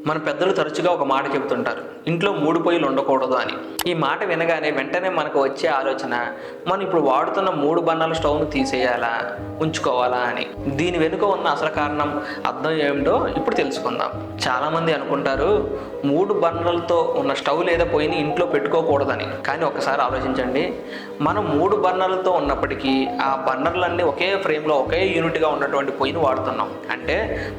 మన పెద్దలు తరచుగా ఒక మాట చెబుతుంటారు, ఇంట్లో 3 పొయ్యిలు ఉండకూడదు అని. ఈ మాట వినగానే వెంటనే మనకు వచ్చే ఆలోచన, మనం ఇప్పుడు వాడుతున్న 3 బర్నర్ల స్టవ్ను తీసేయాలా, ఉంచుకోవాలా అని. దీని వెనుక ఉన్న అసలు కారణం, అర్థం ఏమిటో ఇప్పుడు తెలుసుకుందాం. చాలామంది అనుకుంటారు 3 బర్నర్లతో ఉన్న స్టవ్ లేదా పొయ్యిని ఇంట్లో పెట్టుకోకూడదని. కానీ ఒకసారి ఆలోచించండి, మనం 3 బర్నర్లతో ఉన్నప్పటికీ ఆ బర్నర్లన్నీ ఒకే ఫ్రేమ్లో ఒకే యూనిట్గా ఉన్నటువంటి పొయ్యిని వాడుతున్నాం. అంటే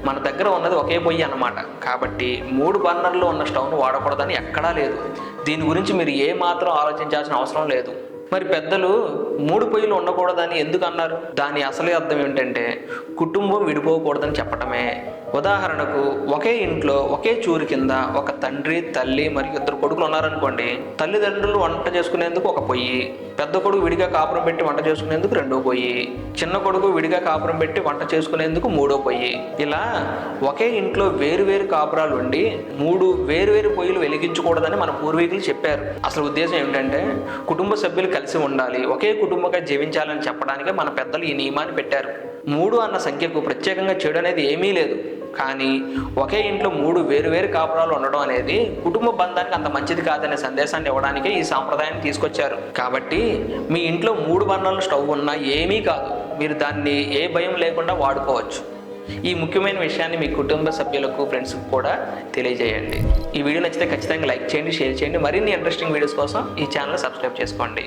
మన దగ్గర ఉన్నది ఒకే పొయ్యి అన్నమాట. కాబట్టి 3 బర్నర్లు ఉన్న స్టవ్ను వాడకూడదని ఎక్కడా లేదు. దీని గురించి మీరు ఏ మాత్రం ఆలోచించాల్సిన అవసరం లేదు. మరి పెద్దలు 3 పొయ్యిలు ఉండకూడదని ఎందుకు అన్నారు? దాని అసలు అర్థం ఏంటంటే, కుటుంబం విడిపోకూడదని చెప్పటమే. ఉదాహరణకు, ఒకే ఇంట్లో ఒకే చూరు కింద ఒక తండ్రి, తల్లి మరియు 2 కొడుకులు ఉన్నారనుకోండి. తల్లిదండ్రులు వంట చేసుకునేందుకు ఒక పొయ్యి, పెద్ద కొడుకు విడిగా కాపురం పెట్టి వంట చేసుకునేందుకు 2వ పొయ్యి, చిన్న కొడుకు విడిగా కాపురం పెట్టి వంట చేసుకునేందుకు 3వ పొయ్యి. ఇలా ఒకే ఇంట్లో వేరువేరు కాపురాలు ఉండి 3 వేరువేరు పొయ్యిలు వెలిగించకూడదని మన పూర్వీకులు చెప్పారు. అసలు ఉద్దేశం ఏమిటంటే, కుటుంబ సభ్యులు కలిసి ఉండాలి, ఒకే కుటుంబంగా జీవించాలని చెప్పడానికే మన పెద్దలు ఈ నియమాన్ని పెట్టారు. 3 అన్న సంఖ్యకు ప్రత్యేకంగా చెడు అనేది ఏమీ లేదు. కానీ ఒకే ఇంట్లో 3 వేరువేరు కాపురాలు ఉండడం అనేది కుటుంబ బంధానికి అంత మంచిది కాదనే సందేశాన్ని ఇవ్వడానికే ఈ సాంప్రదాయాన్ని తీసుకొచ్చారు. కాబట్టి మీ ఇంట్లో 3 బర్నర్ల స్టవ్ ఉన్నా ఏమీ కాదు, మీరు దాన్ని ఏ భయం లేకుండా వాడుకోవచ్చు. ఈ ముఖ్యమైన విషయాన్ని మీ కుటుంబ సభ్యులకు, ఫ్రెండ్స్కి కూడా తెలియజేయండి. ఈ వీడియో నచ్చితే ఖచ్చితంగా లైక్ చేయండి, షేర్ చేయండి. మరిన్ని ఇంట్రెస్టింగ్ వీడియోస్ కోసం ఈ ఛానల్ సబ్స్క్రైబ్ చేసుకోండి.